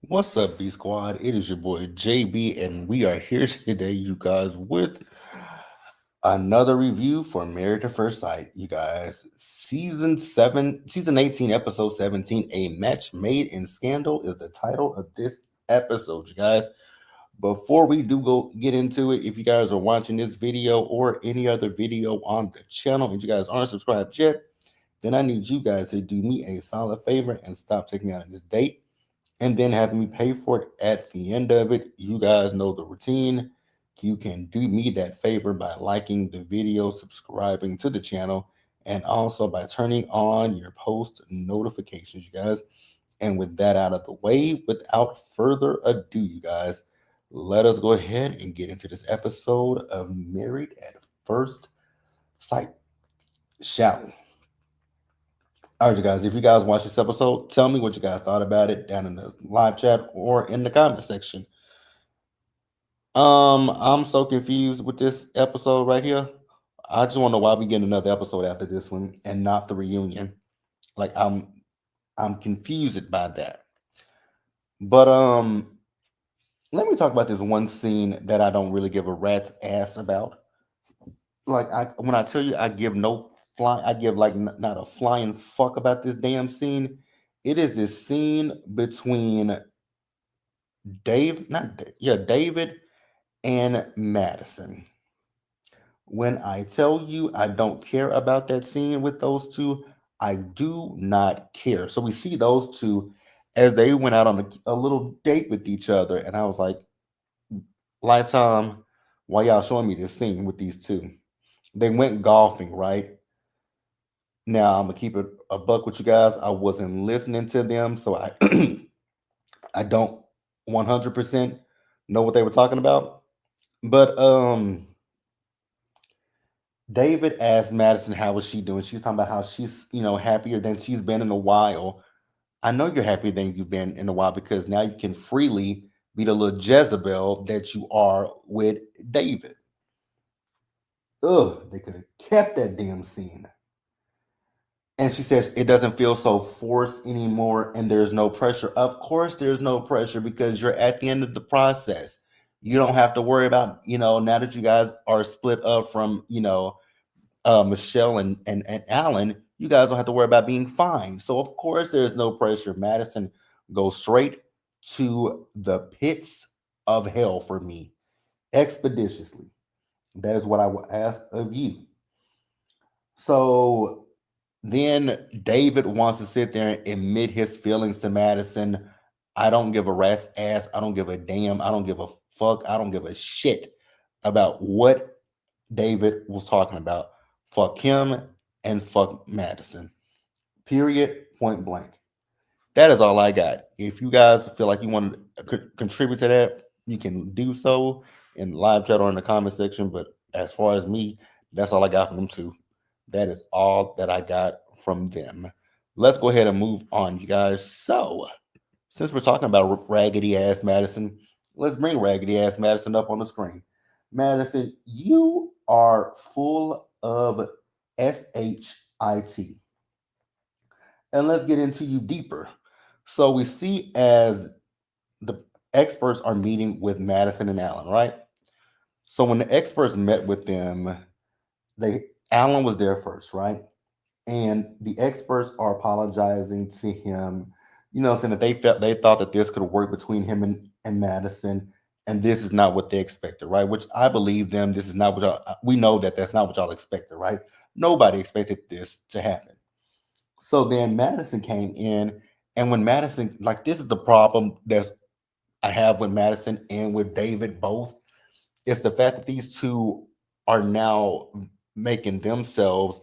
What's up, B Squad? It is your boy JB, and we are here today, you guys, with another review for Married at First Sight. You guys, season 18, episode 17, A Match Made in Scandal is the title of this episode, you guys. Before we do go get into it, if you guys are watching this video or any other video on the channel and you guys aren't subscribed yet, then I need you guys to do me a solid favor and stop taking me out on this date and then having me pay for it at the end of it. You guys know the routine. You can do me that favor by liking the video, subscribing to the channel, and also by turning on your post notifications, you guys. And with that out of the way, without further ado, you guys, let us go ahead and get into this episode of Married at First Sight, shall we? All right, you guys, if you guys watch this episode, tell me what you guys thought about it down in the live chat or in the comment section. I'm so confused with this episode right here. I just want to know why we getting another episode after this one and not the reunion. Like I'm confused by that. But let me talk about this one scene that I don't really give a rat's ass about. Like when I tell you I give no fly, I give like not a flying fuck about this damn scene. It is this scene between David and Madison. When I tell you I don't care about that scene with those two, I do not care. So we see those two as they went out on a little date with each other, and I was like, Lifetime, why y'all showing me this scene with these two? They went golfing, right? Now I'm gonna keep it a buck with you guys. I wasn't listening to them, so I I don't 100% know what they were talking about. But David asked Madison how was she doing. She's talking about how she's happier than she's been in a while. I know you're happier than you've been in a while because now you can freely be the little Jezebel that you are with David. Ugh, they could have kept that damn scene. And she says it doesn't feel so forced anymore and there's no pressure. Of course, there's no pressure because you're at the end of the process. You don't have to worry about, now that you guys are split up from, Michelle and Alan, you guys don't have to worry about being fine. So, of course, there's no pressure. Madison goes straight to the pits of hell for me expeditiously. That is what I will ask of you. So, then David wants to sit there and admit his feelings to Madison. I don't give a rat's ass. I don't give a damn. I don't give a fuck. I don't give a shit about what David was talking about. Fuck him and fuck Madison. Period. Point blank. That is all I got. If you guys feel like you want to contribute to that, you can do so in the live chat or in the comment section. But as far as me, that's all I got from them too. That is all that I got from them. Let's go ahead and move on, you guys. So, since we're talking about raggedy ass Madison, let's bring raggedy ass Madison up on the screen. Madison, you are full of shit. And let's get into you deeper. So we see as the experts are meeting with Madison and Allen, right? So when the experts met with them, they Allen was there first, right? And the experts are apologizing to him, saying that they thought that this could work between him and Madison, and this is not what they expected, right? Which I believe them. This is not what we know that that's not what y'all expected, right? Nobody expected this to happen. So then Madison came in, and when Madison, like, this is the problem that I have with Madison and with David both. It's the fact that these two are now making themselves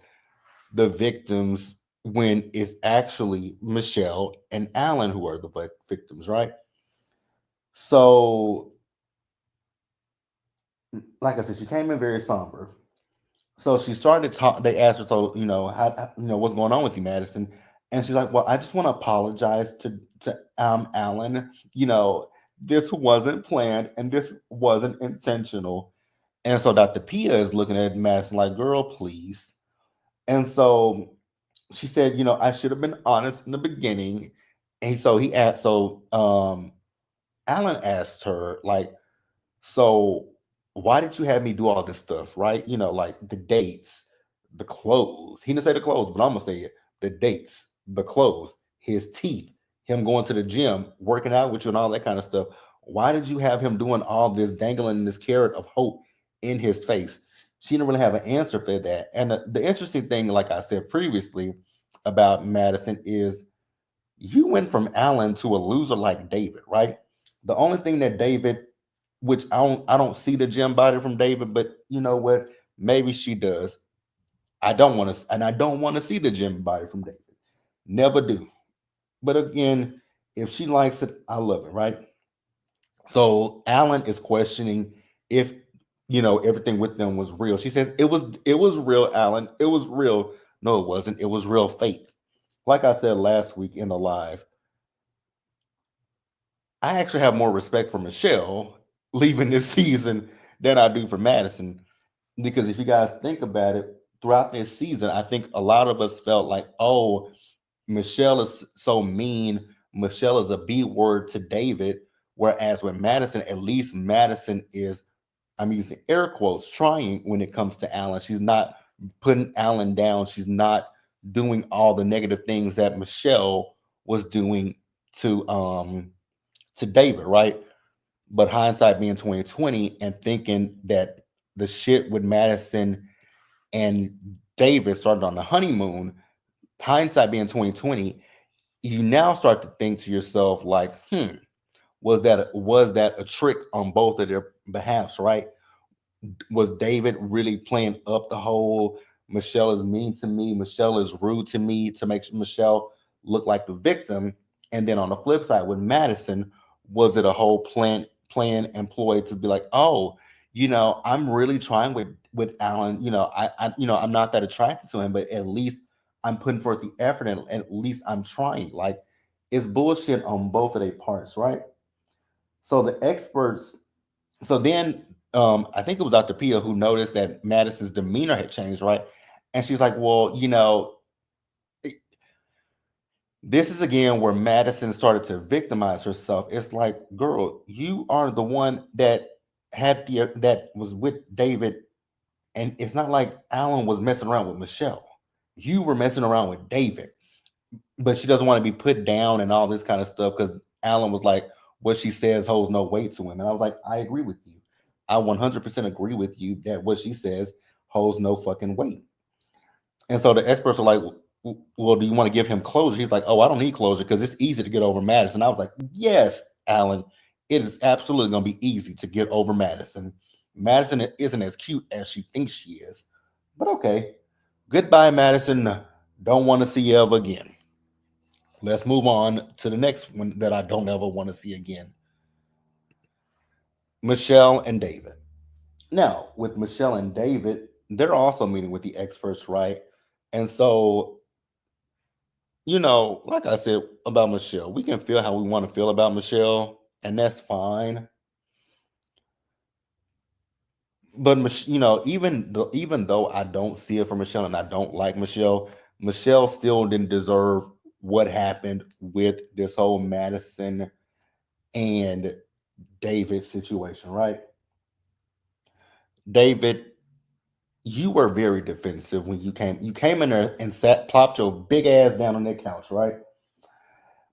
the victims when it's actually Michelle and Alan who are the victims, right? So, like I said, she came in very somber. So she started to talk. They asked her, so how what's going on with you, Madison? And she's like, well, I just want to apologize to Alan. This wasn't planned and this wasn't intentional. And so Dr. Pia is looking at Madison like, girl, please. And so she said, I should have been honest in the beginning. And so he asked, so Alan asked her, like, so why did you have me do all this stuff, right? Like the dates, the clothes. He didn't say the clothes, but I'm gonna say it. The dates, the clothes, his teeth, him going to the gym, working out with you, and all that kind of stuff. Why did you have him doing all this, dangling this carrot of hope in his face? She didn't really have an answer for that. And the interesting thing, like I said previously about Madison, is you went from Allen to a loser like David, right? The only thing that David, which I don't see the gym body from David, but you know what? Maybe she does. I don't want to see the gym body from David. Never do. But again, if she likes it, I love it, right? So Alan is questioning if everything with them was real. She says it was real, Alan. It was real. No, it wasn't. It was real fake. Like I said last week in the live, I actually have more respect for Michelle leaving this season than I do for Madison. Because if you guys think about it, throughout this season, I think a lot of us felt like, oh, Michelle is so mean. Michelle is a B word to David. Whereas with Madison, at least Madison is, I'm using air quotes, trying when it comes to Alan. She's not putting Alan down. She's not doing all the negative things that Michelle was doing to David, right? But hindsight being 2020 and thinking that the shit with Madison and David started on the honeymoon, hindsight being 2020, you now start to think to yourself like, was that a trick on both of their behalfs, right? Was David really playing up the whole Michelle is mean to me, Michelle is rude to me to make Michelle look like the victim? And then on the flip side with Madison, was it a whole plan employed to be like, oh, I'm really trying with Alan, I'm not that attracted to him, but at least I'm putting forth the effort and at least I'm trying. Like it's bullshit on both of their parts, right? So the experts so then I think it was Dr. Pia who noticed that Madison's demeanor had changed, right? And she's like, well, this is again where Madison started to victimize herself. It's like, girl, you are the one that that was with David, and it's not like Alan was messing around with Michelle. You were messing around with David, but she doesn't want to be put down and all this kind of stuff because Alan was like, what she says holds no weight to him. And I was like, I agree with you. I 100% agree with you that what she says holds no fucking weight. And so the experts are like, well, do you want to give him closure? He's like, oh, I don't need closure because it's easy to get over Madison. I was like, yes, Alan, it is absolutely going to be easy to get over Madison. Madison isn't as cute as she thinks she is. But okay. Goodbye, Madison. Don't want to see you ever again. Let's move on to the next one that I don't ever want to see again. Michelle and David. Now, with Michelle and David, they're also meeting with the experts, right? And so, like I said about Michelle, we can feel how we want to feel about Michelle, and that's fine. But even though I don't see it for Michelle and I don't like Michelle, Michelle still didn't deserve what happened with this whole Madison and David situation, right? David, you were very defensive when you came. You came in there and sat, plopped your big ass down on that couch, right?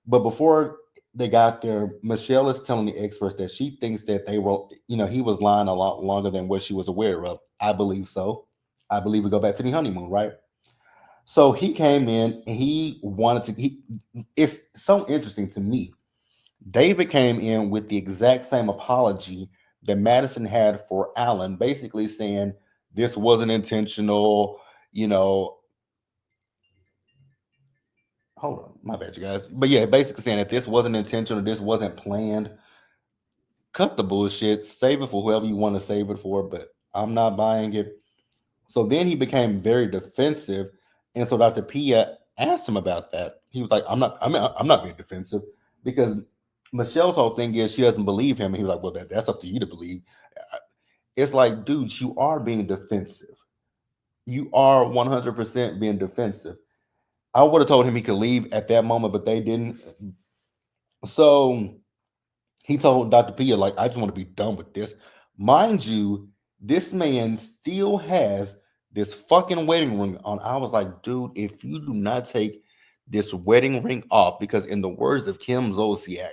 But before they got there, Michelle is telling the experts that she thinks that he was lying a lot longer than what she was aware of. I believe so. I believe we go back to the honeymoon, right? So he came in and he wanted to. It's so interesting to me. David came in with the exact same apology that Madison had for Allen, basically saying this wasn't intentional. You know, hold on, my bad, you guys. But yeah, basically saying that this wasn't intentional, this wasn't planned. Cut the bullshit, save it for whoever you want to save it for, but I'm not buying it. So then he became very defensive, and so Dr. Pia asked him about that. He was like, I'm not being defensive because Michelle's whole thing is she doesn't believe him." And he was like, "Well, that's up to you to believe." It's like, dude, you are being defensive. You are 100% being defensive. I would have told him he could leave at that moment, but they didn't. So He told Dr. Pia, like, I just want to be done with this. Mind you, this man still has this fucking wedding ring on. I was like, dude, if you do not take this wedding ring off, because in the words of Kim Zolciak,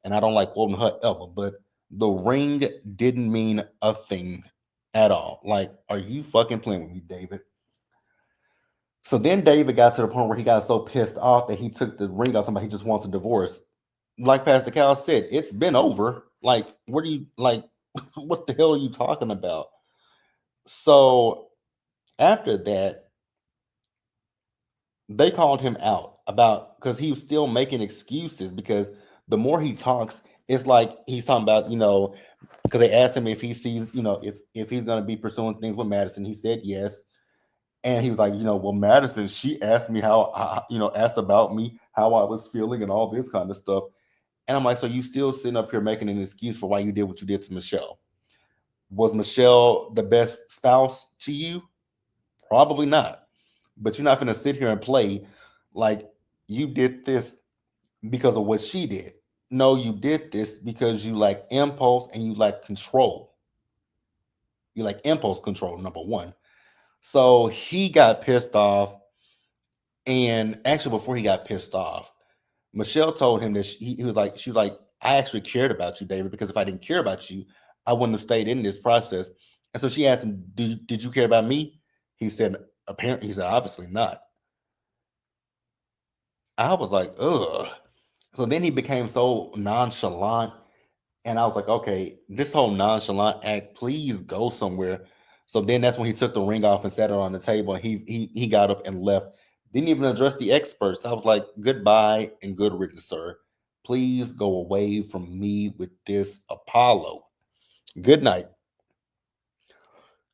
and I don't like quoting her ever, but the ring didn't mean a thing at all. Like, are you fucking playing with me, David? So then David got to the point where he got so pissed off that he took the ring out. Somebody he just wants a divorce. Like Pastor Cal said, it's been over. Like, what are you like? What the hell are you talking about? So after that, they called him out about because he was still making excuses because the more he talks, it's like he's talking about, because they asked him if he sees, if he's gonna be pursuing things with Madison. He said yes. And he was like, well, Madison, she asked me asked about me, how I was feeling and all this kind of stuff. And I'm like, so you still sitting up here making an excuse for why you did what you did to Michelle? Was Michelle the best spouse to you? Probably not. But you're not going to sit here and play like you did this because of what she did. No, you did this because you like impulse and you like control. You like impulse control, number one. So he got pissed off. And actually, before he got pissed off, Michelle told him that she was like, I actually cared about you, David, because if I didn't care about you, I wouldn't have stayed in this process. And so she asked him, did you care about me? He said, apparently, he said, obviously not. I was like, ugh. So then he became so nonchalant. And I was like, okay, this whole nonchalant act, please go somewhere. So then that's when he took the ring off and sat it on the table. And he got up and left. Didn't even address the experts. I was like, goodbye and good riddance, sir. Please go away from me with this Apollo. Good night.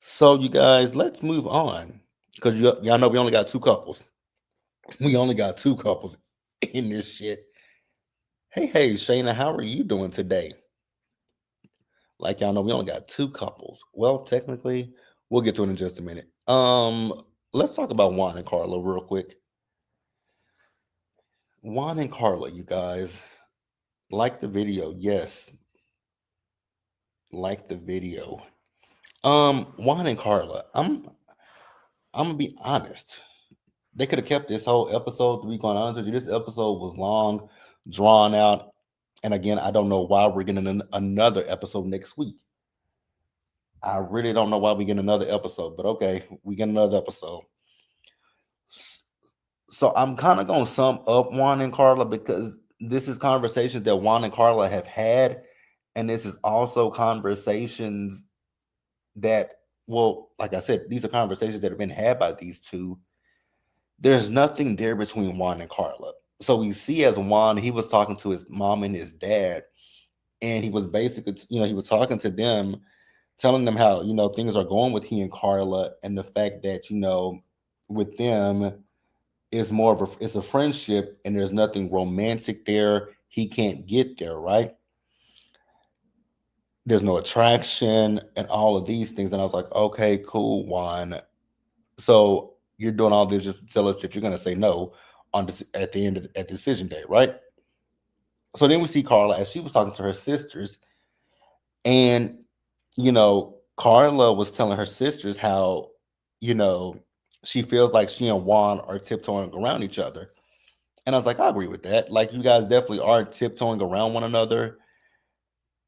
So you guys, let's move on. Because y'all know we only got two couples. We only got two couples in this shit. Hey, Shayna, how are you doing today? Like y'all know, we only got two couples. Well, technically, we'll get to it in just a minute. Let's talk about Juan and Carla real quick. Juan and Carla, you guys, like the video. Yes, like the video. Juan and Carla, I'm gonna be honest. They could have kept this whole episode. To be quite honest with you, this episode was long, drawn out, and again, I don't know why we're getting another episode next week. I really don't know why we get another episode, but okay, we get another episode. So I'm kind of gonna sum up Juan and Carla because this is conversations that Juan and Carla have had, and this is also conversations that, well, like I said, these are conversations that have been had by these two. There's nothing there between Juan and Carla. So we see as Juan, he was talking to his mom and his dad, and he was basically, he was talking to them, telling them how, things are going with he and Carla, and the fact that, with them, it's more of it's a friendship and there's nothing romantic there. He can't get there, right? There's no attraction and all of these things. And I was like, okay, cool, Juan. So you're doing all this just to tell us that you're gonna say no on this at the end of at decision day, right? So then we see Carla as she was talking to her sisters, and Carla was telling her sisters how, you know, she feels like she and Juan are tiptoeing around each other. And I was like, I agree with that. Like, you guys definitely are tiptoeing around one another,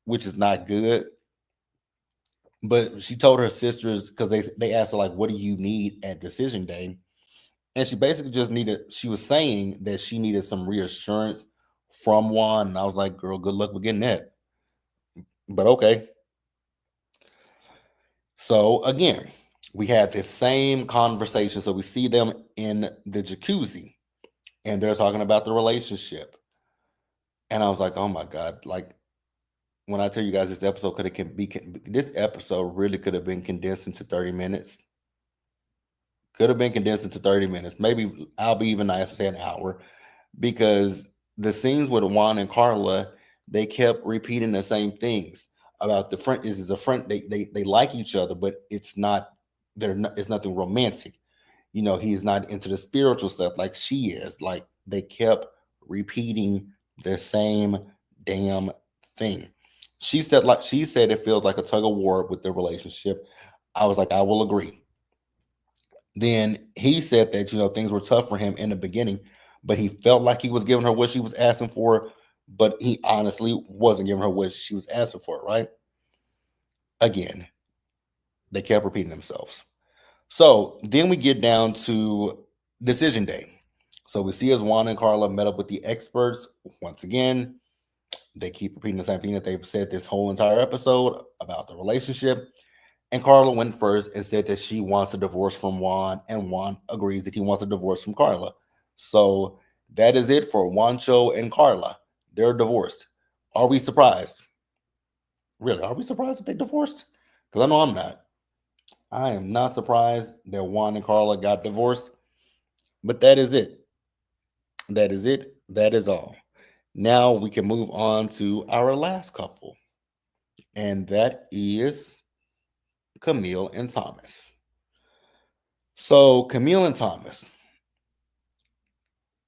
which is not good. But she told her sisters, because they asked her, like, what do you need at decision day? And she basically just she was saying that she needed some reassurance from Juan. And I was like, girl, good luck with getting that. But okay. So again, we had this same conversation. So we see them in the jacuzzi and they're talking about the relationship. And I was like, oh my God, like, when I tell you guys this episode this episode really could have been condensed into 30 minutes. Could have been condensed into 30 minutes. Maybe I'll be even nice to say an hour because the scenes with Juan and Carla, they kept repeating the same things about the friend. This is a friend. They like each other, but it's not. It's nothing romantic. He's not into the spiritual stuff like she is. Like they kept repeating the same damn thing. She said it feels like a tug of war with their relationship. I was like, I will agree. Then he said that things were tough for him in the beginning, but he felt like he was giving her what she was asking for, but he honestly wasn't giving her what she was asking for. Right? Again, they kept repeating themselves. So then we get down to decision day. So we see as Juan and Carla met up with the experts once again. They keep repeating the same thing that they've said this whole entire episode about the relationship. And Carla went first and said that she wants a divorce from Juan, and Juan agrees that he wants a divorce from Carla. So that is it for Juancho and Carla. They're divorced. Are we surprised? Really, are we surprised that they divorced? Because I know I'm not. I am not surprised that Juan and Carla got divorced, but that is it. That is it. That is all. Now we can move on to our last couple, and that is Camille and Thomas. So, Camille and Thomas,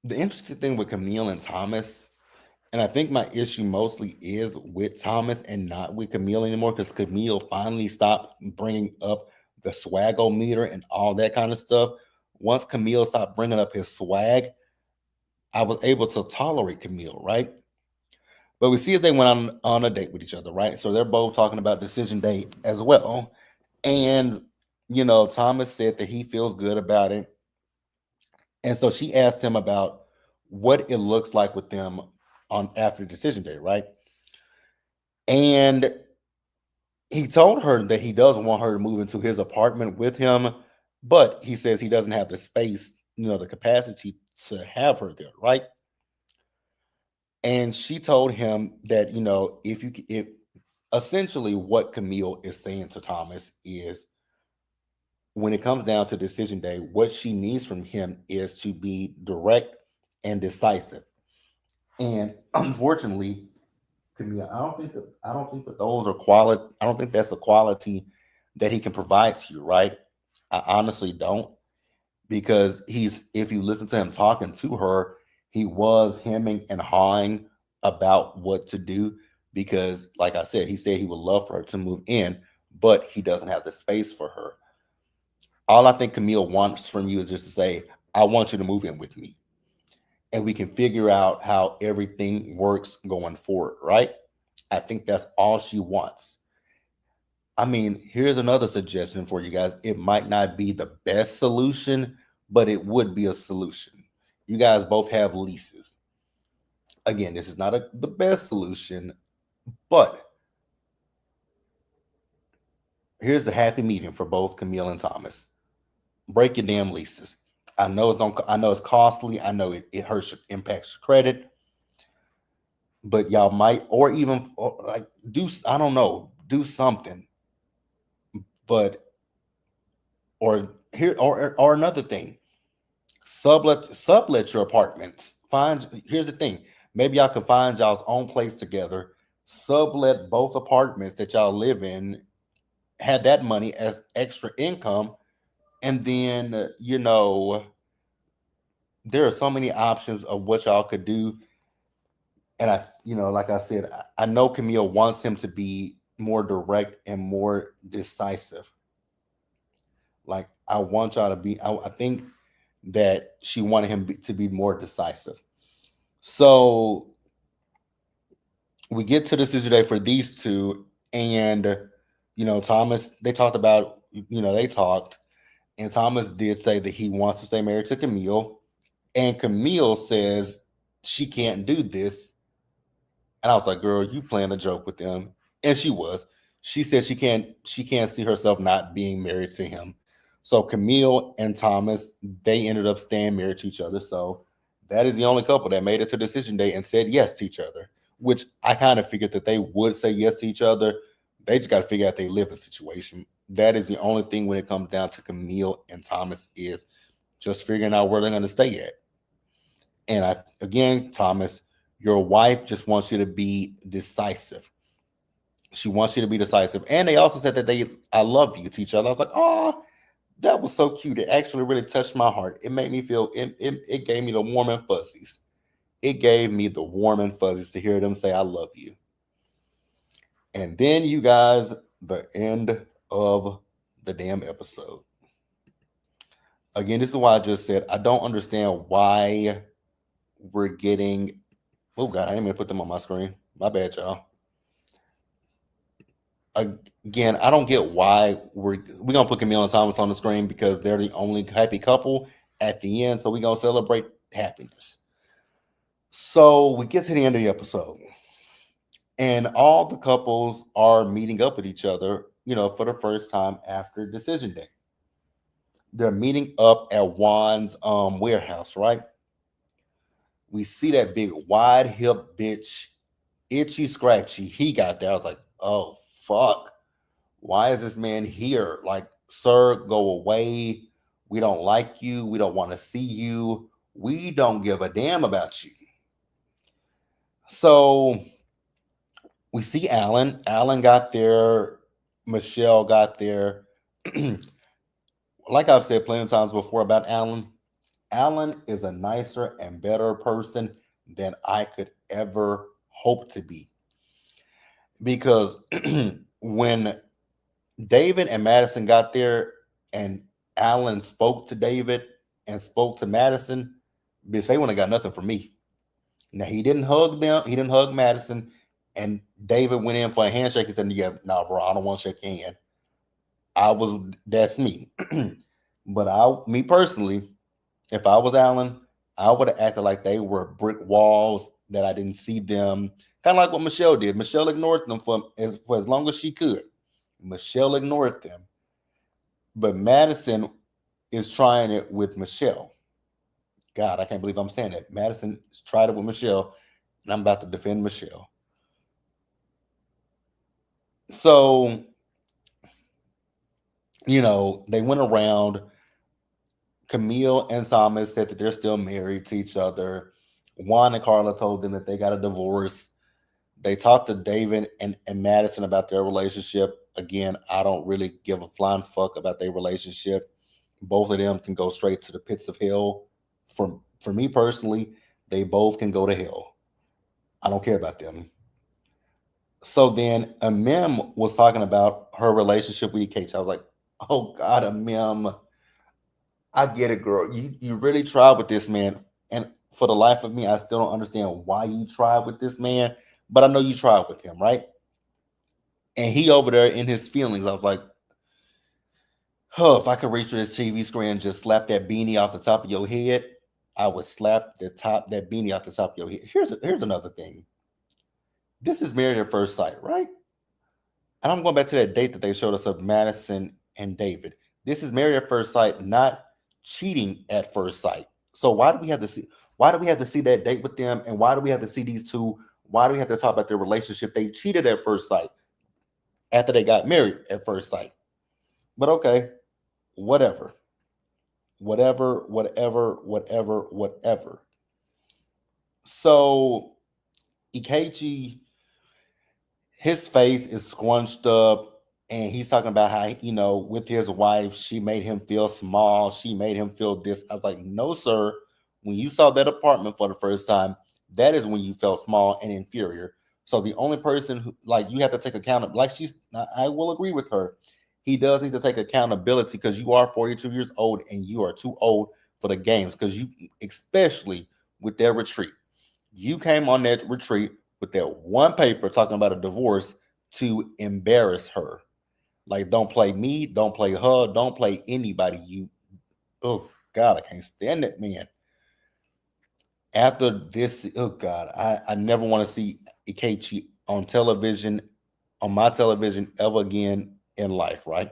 the interesting thing with Camille and Thomas, and I think my issue mostly is with Thomas and not with Camille anymore, because Camille finally stopped bringing up the swagometer and all that kind of stuff. Once Camille stopped bringing up his swag, I was able to tolerate Camille, right? But we see as they went on a date with each other, right? So they're both talking about decision day as well. And, Thomas said that he feels good about it. And so she asked him about what it looks like with them on after decision day, right? And he told her that he does want her to move into his apartment with him, but he says he doesn't have the space, the capacity to have her there, right? And she told him that, if essentially what Camille is saying to Thomas is when it comes down to decision day, what she needs from him is to be direct and decisive. And unfortunately, Camille, I don't think that those are quality. I don't think that's a quality that he can provide to you, right? I honestly don't, because he's if you listen to him talking to her, he was hemming and hawing about what to do, because, like I said, he said he would love for her to move in, but he doesn't have the space for her. All I think Camille wants from you is just to say, I want you to move in with me, and we can figure out how everything works going forward, right? I think that's all she wants. I mean, here's another suggestion for you guys. It might not be the best solution, but it would be a solution. You guys both have leases. Again, this is not the best solution, but here's the happy medium for both Camille and Thomas. Break your damn leases. I know it's costly. I know it hurts, impacts your credit, but y'all might, or like do, I don't know, do something. But or another thing, sublet your apartments. Here's the thing, maybe y'all can find y'all's own place together, sublet both apartments that y'all live in, have that money as extra income, and then there are so many options of what y'all could do. And like I said, I know Camille wants him to be more direct and more decisive. Like, I want y'all to be. I think that she wanted him to be more decisive. So we get to decision day for these two, and Thomas. They talked about. They talked, and Thomas did say that he wants to stay married to Camille, and Camille says she can't do this. And I was like, girl, you playing a joke with them. And she was. She said she can't see herself not being married to him. So Camille and Thomas, they ended up staying married to each other. So that is the only couple that made it to decision day and said yes to each other, which I kind of figured that they would say yes to each other. They just got to figure out their living situation. That is the only thing when it comes down to Camille and Thomas, is just figuring out where they're going to stay at. And again, Thomas, your wife just wants you to be decisive. She wants you to be decisive. And they also said that I love you to each other. I was like, oh, that was so cute. It actually really touched my heart. It made me feel, it gave me the warm and fuzzies. It gave me the warm and fuzzies to hear them say, I love you. And then you guys, the end of the damn episode. Again, this is why I just said I don't understand why we're getting. Oh God, I didn't even put them on my screen. My bad, y'all. Again, I don't get why we're gonna put Camille and Thomas on the screen because they're the only happy couple at the end. So we're gonna celebrate happiness. So we get to the end of the episode, and all the couples are meeting up with each other, for the first time after decision day. They're meeting up at Juan's warehouse, right? We see that big wide hip bitch, itchy scratchy. He got there. I was like, oh fuck. Why is this man here? Like, sir, go away. We don't like you. We don't want to see you. We don't give a damn about you. So we see Alan. Alan got there. Michelle got there. Like I've said plenty of times before about Alan, Alan is a nicer and better person than I could ever hope to be. Because when David and Madison got there and Alan spoke to David and spoke to Madison, bitch, they wouldn't have got nothing from me. Now, he didn't hug them. He didn't hug Madison. And David went in for a handshake and said, yeah, nah, bro, I don't want to shake your hand. That's me. But me personally, if I was Alan, I would have acted like they were brick walls that I didn't see them. Kind of like what Michelle did. Michelle ignored them for as long as she could. Michelle ignored them. But Madison is trying it with Michelle. God, I can't believe I'm saying that. Madison tried it with Michelle, and I'm about to defend Michelle. So, they went around. Camille and Thomas said that they're still married to each other. Juan and Carla told them that they got a divorce. They talked to David and Madison about their relationship. Again, I don't really give a flying fuck about their relationship. Both of them can go straight to the pits of hell. For me personally, they both can go to hell. I don't care about them. So then Amem was talking about her relationship with EK. I was like, oh God, Amem, I get it, girl. You really tried with this man. And for the life of me, I still don't understand why you tried with this man. But I know you tried with him, right? And he over there in his feelings. I was like, oh, if I could reach for this TV screen and just slap that beanie off the top of your head, I would slap that beanie off the top of your head. Here's another thing. This is Married at First Sight, right? And I'm going back to that date that they showed us of Madison and David. This is Married at First Sight, not cheating at first sight. So why do we have to see? Why do we have to see that date with them? And why do we have to see these two? Why do we have to talk about their relationship? They cheated at first sight after they got married at first sight. But okay, whatever, whatever. So Ikechi, his face is scrunched up, and he's talking about how, with his wife, she made him feel small, she made him feel this. I was like, no, sir. When you saw that apartment for the first time, that is when you felt small and inferior. So the only person who, like, you have to take account, like, I will agree with her, he does need to take accountability, because you are 42 years old and you are too old for the games. Because you, especially with their retreat, you came on that retreat with that one paper talking about a divorce to embarrass her. Like, don't play me, don't play her, don't play anybody. Oh God, I can't stand that man. After this, oh God, I never want to see Ikechi on television, on my television, ever again in life, right?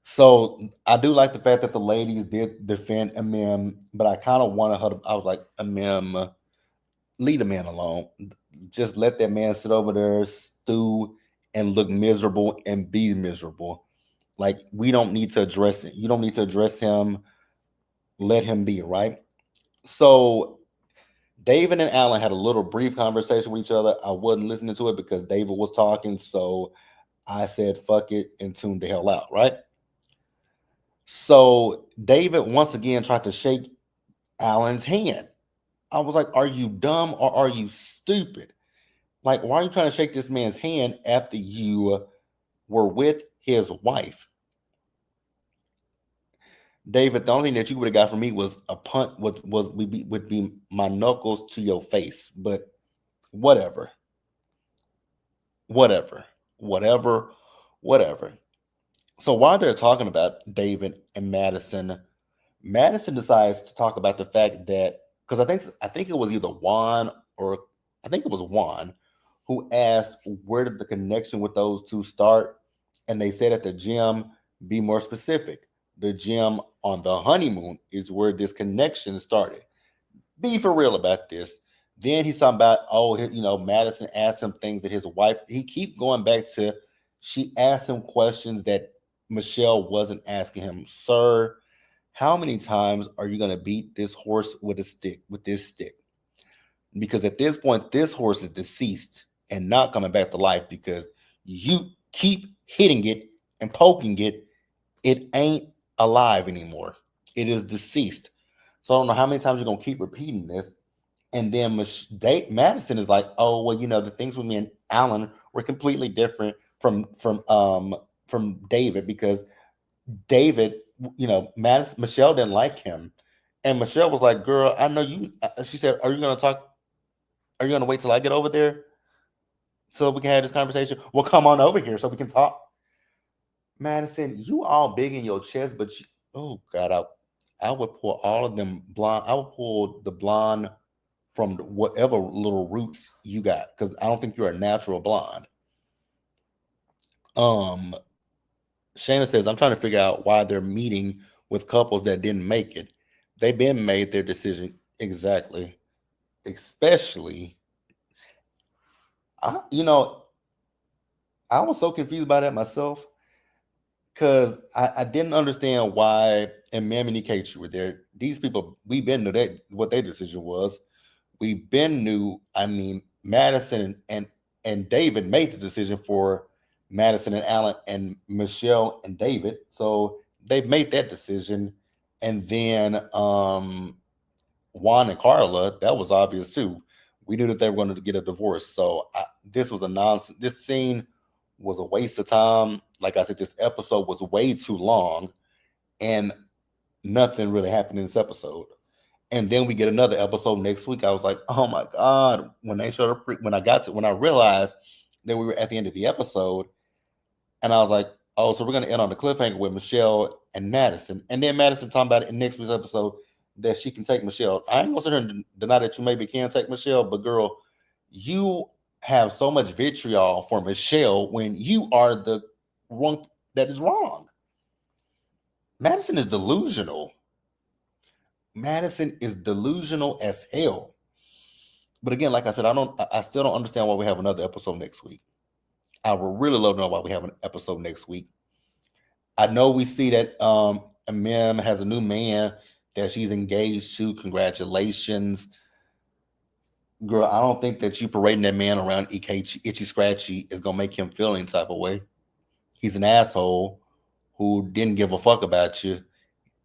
So I do like the fact that the ladies did defend Amem, but I kind of wanted her to, I was like, Amem, leave the man alone. Just let that man sit over there, stew, and look miserable and be miserable. Like, we don't need to address it. You don't need to address him. Let him be, right? So David and Alan had a little brief conversation with each other. I wasn't listening to it because David was talking. So I said, fuck it, and tuned the hell out, right? So David once again tried to shake Alan's hand. I was like, are you dumb or are you stupid? Like, why are you trying to shake this man's hand after you were with his wife? David, the only thing that you would have got from me was a punt. Would be my knuckles to your face. But whatever, whatever, whatever, whatever. So while they're talking about David and Madison, Madison decides to talk about the fact that, because I think it was either Juan, or I think it was Juan, who asked where did the connection with those two start, and they said at the gym. Be more specific. The gym on the honeymoon is where this connection started. Be for real about this. Then he's talking about, Madison asked him things that his wife. He keep going back to. She asked him questions that Michelle wasn't asking him. Sir, how many times are you going to beat this horse with a stick, with this stick? Because at this point, this horse is deceased and not coming back to life, because you keep hitting it and poking it. It ain't alive anymore. It is deceased. So I don't know how many times you're going to keep repeating this. And then Madison is like, oh, well, the things with me and Alan were completely different from David, because David, Michelle didn't like him. And Michelle was like, girl, I know you. She said, are you going to talk? Are you going to wait till I get over there so we can have this conversation? Well, come on over here so we can talk. Madison, you all big in your chest, but oh God, I would pull all of them blonde. I would pull the blonde from whatever little roots you got, because I don't think you're a natural blonde. Um, Shayna says, I'm trying to figure out why they're meeting with couples that didn't make it. They've been made their decision. Exactly. Especially, I, you know, I was so confused by that myself, because I didn't understand why. And Mammy and Kate, you were there. These people, we've been to that what their decision was. We've been knew. I mean, Madison and David made the decision for Madison and Alan and Michelle and David. So they've made that decision. And then Juan and Carla, that was obvious too. We knew that they were going to get a divorce. So this was a nonsense. This scene was a waste of time. Like I said, this episode was way too long, and nothing really happened in this episode. And then we get another episode next week. I was like, oh my God. When they showed up, when I realized that we were at the end of the episode, and I was like, oh, so we're going to end on the cliffhanger with Michelle and Madison. And then Madison talking about it in next week's episode that she can take Michelle. I ain't going to sit here and deny that you maybe can take Michelle, but girl, you have so much vitriol for Michelle when you are the one that is wrong. Madison is delusional. Madison is delusional as hell. But again, like I said, I still don't understand why we have another episode next week. I would really love to know why we have an episode next week. I know we see that Mem has a new man that she's engaged to. Congratulations. Girl, I don't think that you parading that man around Itchy Scratchy is gonna make him feel any type of way. He's an asshole who didn't give a fuck about you,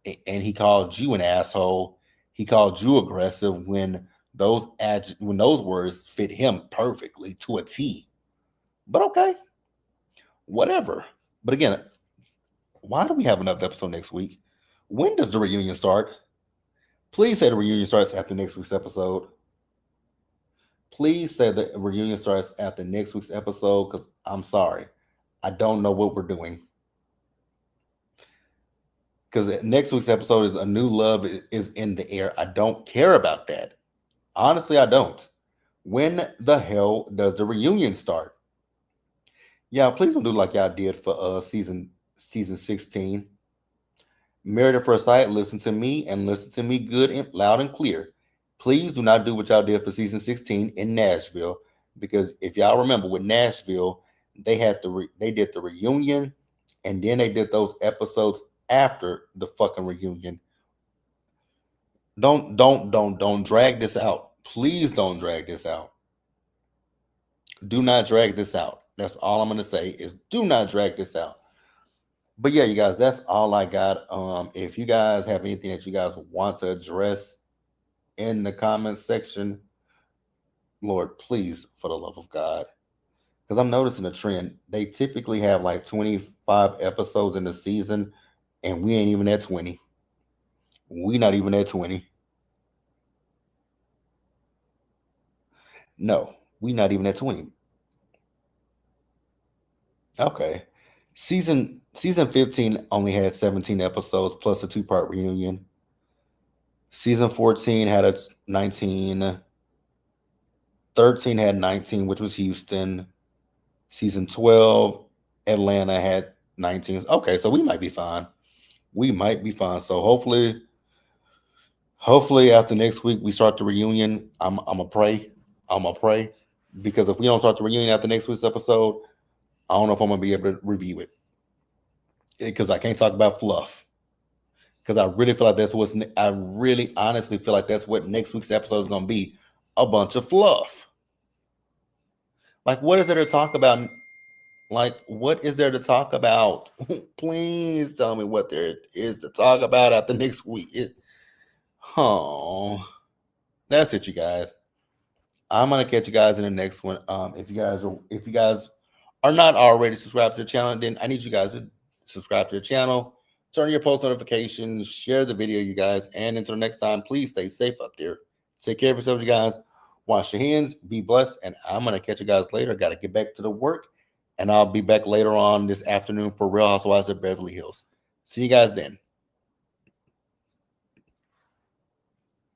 and he called you an asshole. He called you aggressive when those words fit him perfectly to a T. But okay, whatever. But again, why do we have another episode next week? When does the reunion start? Please say the reunion starts after next week's episode. Please say the reunion starts after next week's episode, because I'm sorry. I don't know what we're doing. Because next week's episode is A New Love is in the Air. I don't care about that. Honestly, I don't. When the hell does the reunion start? Yeah, please don't do like y'all did for season 16. Married at First Sight, listen to me and listen to me good and loud and clear. Please do not do what y'all did for season 16 in Nashville, because if y'all remember with Nashville, they did the reunion, and then they did those episodes after the fucking reunion. Don't drag this out. Please don't drag this out. Do not drag this out. That's all I'm gonna say is do not drag this out. But yeah, you guys, that's all I got. If you guys have anything that you guys want to address in the comments section, Lord, please, for the love of God. Because I'm noticing a trend. They typically have like 25 episodes in the season, and we ain't even at 20. We not even at 20. No, we not even at 20. Okay. Season 15 only had 17 episodes plus a two-part reunion. Season 14 had a 19. 13 had 19, which was Houston. Season 12, Atlanta had 19. Okay, so we might be fine. We might be fine. So hopefully after next week we start the reunion. I'm gonna pray. I'm gonna pray. Because if we don't start the reunion after next week's episode, I don't know if I'm gonna be able to review it. Because I can't talk about fluff. Because I really feel like I really honestly feel like that's what next week's episode is gonna be. A bunch of fluff. Like, what is there to talk about? Like, what is there to talk about? Please tell me what there is to talk about after next week. Oh, that's it, you guys. I'm gonna catch you guys in the next one. If you guys are not already subscribed to the channel, then I need you guys to subscribe to the channel, turn on your post notifications, share the video, you guys. And until next time, please stay safe out there. Take care of yourselves, you guys. Wash your hands, be blessed, and I'm gonna catch you guys later. Gotta get back to the work, and I'll be back later on this afternoon for Real Housewives of Beverly Hills. See you guys then.